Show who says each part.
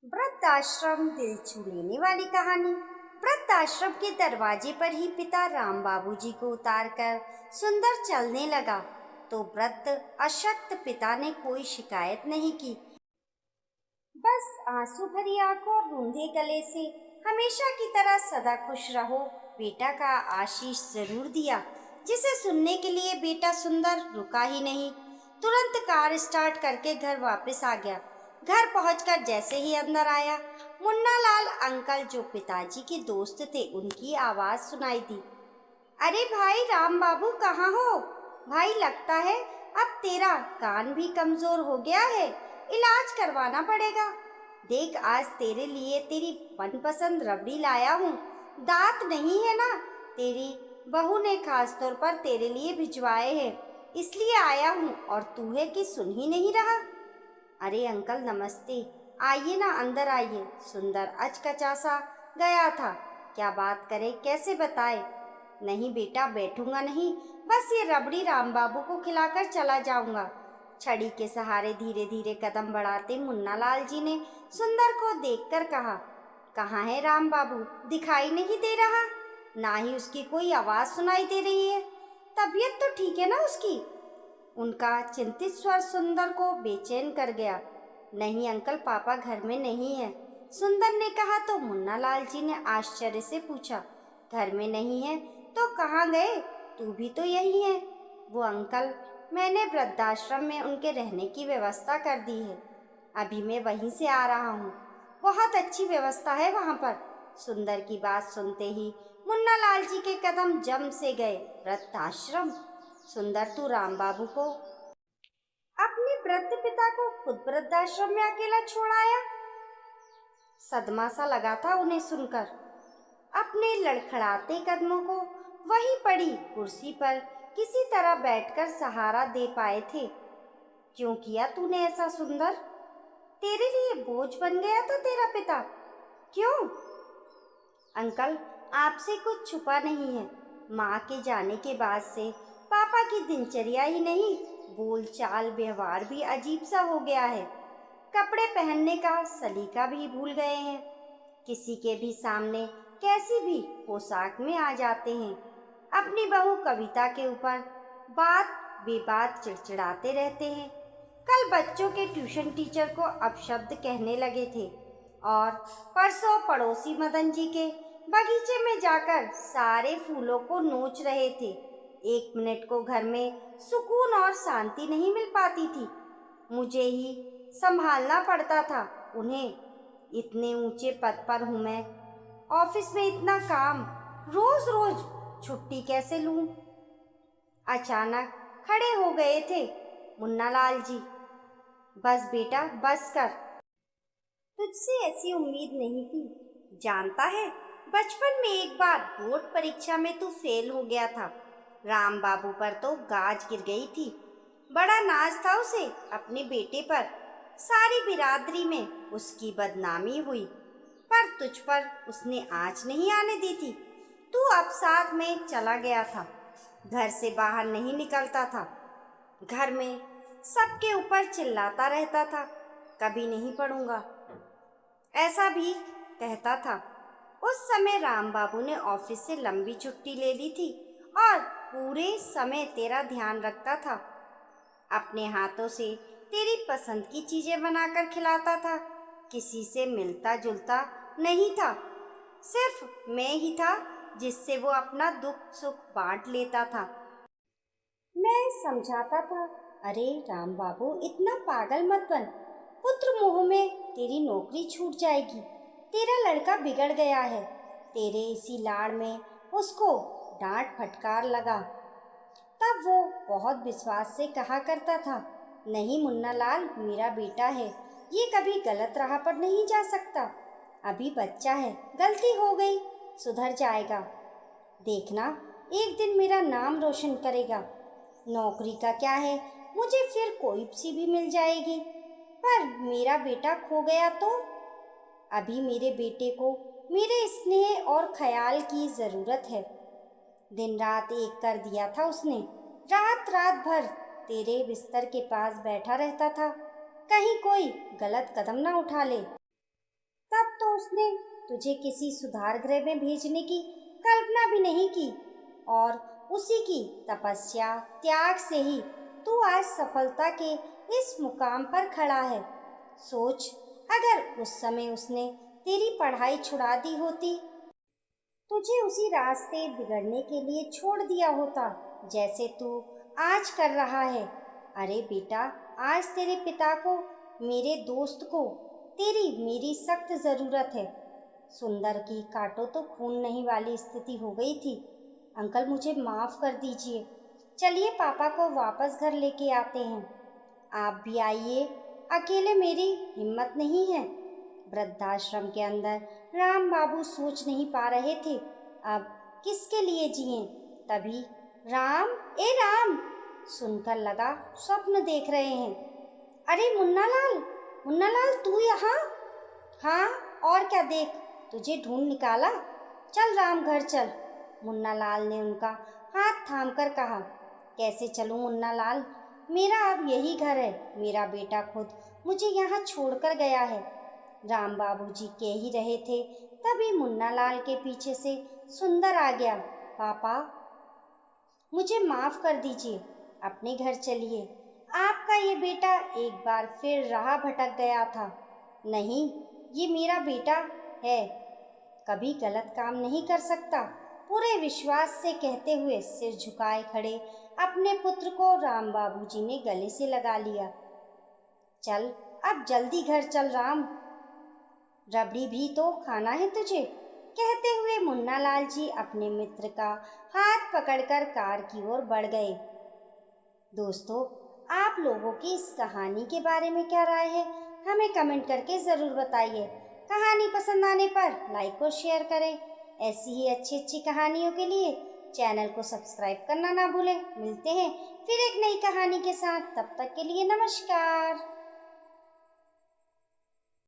Speaker 1: वृद्धाश्रम दिल छू लेने वाली कहानी। वृद्धाश्रम के दरवाजे पर ही पिता राम बाबू जी को उतारकर सुंदर चलने लगा तो वृद्ध अशक्त पिता ने कोई शिकायत नहीं की। बस आंसू भरी आंखों और रूंधे गले से हमेशा की तरह सदा खुश रहो बेटा का आशीष जरूर दिया, जिसे सुनने के लिए बेटा सुंदर रुका ही नहीं। तुरंत कार स्टार्ट करके घर वापस आ गया। घर पहुंचकर जैसे ही अंदर आया, मुन्ना लाल अंकल जो पिताजी के दोस्त थे, उनकी आवाज सुनाई दी। अरे भाई राम बाबू, कहाँ हो भाई? लगता है अब तेरा कान भी कमजोर हो गया है, इलाज करवाना पड़ेगा। देख, आज तेरे लिए तेरी मनपसंद रबड़ी लाया हूँ। दांत नहीं है ना? तेरी बहू ने खास तौर पर तेरे लिए भिजवाए हैं, इसलिए आया हूँ। और तू है कि सुन ही नहीं रहा? अरे अंकल नमस्ते, आइए ना, अंदर आइए। सुंदर अचकचा सा गया था। क्या बात करे, कैसे बताए? नहीं बेटा, बैठूंगा नहीं, बस ये रबड़ी राम बाबू को खिलाकर चला जाऊंगा। छड़ी के सहारे धीरे धीरे कदम बढ़ाते मुन्ना लाल जी ने सुंदर को देखकर कहा, कहाँ है राम बाबू? दिखाई नहीं दे रहा, ना ही उसकी कोई आवाज सुनाई दे रही है। तबीयत तो ठीक है ना उसकी? उनका चिंतित स्वर सुंदर को बेचैन कर गया। नहीं अंकल, पापा घर में नहीं है, सुंदर ने कहा। तो मुन्ना लाल जी ने आश्चर्य से पूछा, घर में नहीं है तो कहाँ गए? तू भी तो यही है। वो अंकल, मैंने वृद्धाश्रम में उनके रहने की व्यवस्था कर दी है, अभी मैं वहीं से आ रहा हूँ। बहुत अच्छी व्यवस्था है वहाँ पर। सुंदर की बात सुनते ही मुन्ना लाल जी के कदम जम से गए। वृद्धाश्रम? सुंदर, तू राम बाबू को, अपने वृद्ध पिता को खुद वृद्धाश्रम में अकेला छोड़ आया? सदमा सा लगा था उन्हें सुनकर। अपने लड़खड़ाते कदमों को वहीं पड़ी कुर्सी पर किसी तरह बैठकर सहारा दे पाए थे। क्यों किया तूने ऐसा सुंदर? तेरे लिए बोझ बन गया था तेरा पिता? क्यों? अंकल, आपसे कुछ छुपा नहीं है। माँ के जाने के बाद से पापा की दिनचर्या ही नहीं, बोल चाल व्यवहार भी अजीब सा हो गया है। कपड़े पहनने का सलीका भी भूल गए हैं। किसी के भी सामने कैसी भी पोशाक में आ जाते हैं। अपनी बहू कविता के ऊपर बात बेबात चिड़चिड़ाते रहते हैं। कल बच्चों के ट्यूशन टीचर को अपशब्द कहने लगे थे और परसों पड़ोसी मदन जी के बगीचे में जाकर सारे फूलों को नोच रहे थे। एक मिनट को घर में सुकून और शांति नहीं मिल पाती थी। मुझे ही संभालना पड़ता था उन्हें। इतने ऊंचे पद पर हूँ मैं, ऑफिस में इतना काम, रोज रोज छुट्टी कैसे लूँ? अचानक खड़े हो गए थे मुन्ना लाल जी। बस बेटा, बस कर। तुझसे ऐसी उम्मीद नहीं थी। जानता है, बचपन में एक बार बोर्ड परीक्षा में तू फेल हो गया था। राम बाबू पर तो गाज गिर गई थी। बड़ा नाज था उसे अपने बेटे पर। सारी बिरादरी में उसकी बदनामी हुई, पर तुझ पर उसने आँच नहीं आने दी थी। तू अब साथ में चला गया था, घर से बाहर नहीं निकलता था। घर में सबके ऊपर चिल्लाता रहता था, कभी नहीं पढ़ूंगा, ऐसा भी कहता था। उस समय राम बाबू ने ऑफिस से लंबी छुट्टी ले ली थी और पूरे समय तेरा ध्यान रखता था। अपने हाथों से तेरी पसंद की चीजें बनाकर खिलाता था। किसी से मिलता जुलता नहीं था, सिर्फ मैं ही था जिससे वो अपना दुख सुख बांट लेता था। मैं समझाता था, अरे राम बाबू, इतना पागल मत बन। पुत्र मोह में तेरी नौकरी छूट जाएगी। तेरा लड़का बिगड़ गया है। तेरे इसी लाड़ में उसको डांट फटकार लगा। तब वो बहुत विश्वास से कहा करता था, नहीं मुन्ना लाल, मेरा बेटा है, ये कभी गलत राह पर नहीं जा सकता। अभी बच्चा है, गलती हो गई, सुधर जाएगा। देखना, एक दिन मेरा नाम रोशन करेगा। नौकरी का क्या है, मुझे फिर कोई सी भी मिल जाएगी। पर मेरा बेटा खो गया तो? अभी मेरे बेटे को मेरे स्नेह और ख्याल की ज़रूरत है। दिन रात एक कर दिया था उसने। रात रात भर तेरे बिस्तर के पास बैठा रहता था, कहीं कोई गलत कदम ना उठा ले। उसने तुझे किसी सुधार गृह में भेजने की कल्पना भी नहीं की और उसी की तपस्या त्याग से ही तू आज सफलता के इस मुकाम पर खड़ा है। सोच, अगर उस समय उसने तेरी पढ़ाई छुड़ा दी होती, तुझे उसी रास्ते बिगड़ने के लिए छोड़ दिया होता जैसे तू आज कर रहा है। अरे बेटा, आज तेरे पिता को, मेरे दोस्त को तेरी मेरी सख्त ज़रूरत है। सुंदर की काटो तो खून नहीं वाली स्थिति हो गई थी। अंकल, मुझे माफ़ कर दीजिए। चलिए पापा को वापस घर लेके आते हैं। आप भी आइए, अकेले मेरी हिम्मत नहीं है। वृद्धाश्रम के अंदर राम बाबू सोच नहीं पा रहे थे अब किसके लिए जिएं। तभी राम, ए राम सुनकर लगा स्वप्न देख रहे हैं। अरे मुन्ना लाल तू यहाँ? हाँ, और क्या, देख तुझे ढूंढ निकाला। चल राम, घर चल। मुन्ना लाल ने उनका हाथ थामकर कहा। कैसे चलूं मुन्ना लाल, मेरा अब यही घर है। मेरा बेटा खुद मुझे यहाँ छोड़कर गया है। राम बाबूजी कह ही रहे थे, तभी मुन्ना लाल के पीछे से सुंदर आ गया। पापा, मुझे माफ़ कर दीजिए, अपने घर चलिए। आपका ये बेटा एक बार फिर राह भटक गया था। नहीं, ये मेरा बेटा है, कभी गलत काम नहीं कर सकता। पूरे विश्वास से कहते हुए सिर झुकाए खड़े अपने पुत्र को राम बाबूजी ने गले से लगा लिया। चल अब जल्दी घर चल राम, रबड़ी भी तो खाना है तुझे। कहते हुए मुन्ना लाल जी अपने मित्र का हाथ पकड़कर कार की ओर बढ़ गए। दोस्तों, आप लोगों की इस कहानी के बारे में क्या राय है, हमें कमेंट करके ज़रूर बताइए। कहानी पसंद आने पर लाइक और शेयर करें। ऐसी ही अच्छी अच्छी कहानियों के लिए चैनल को सब्सक्राइब करना ना भूलें। मिलते हैं फिर एक नई कहानी के साथ, तब तक के लिए नमस्कार।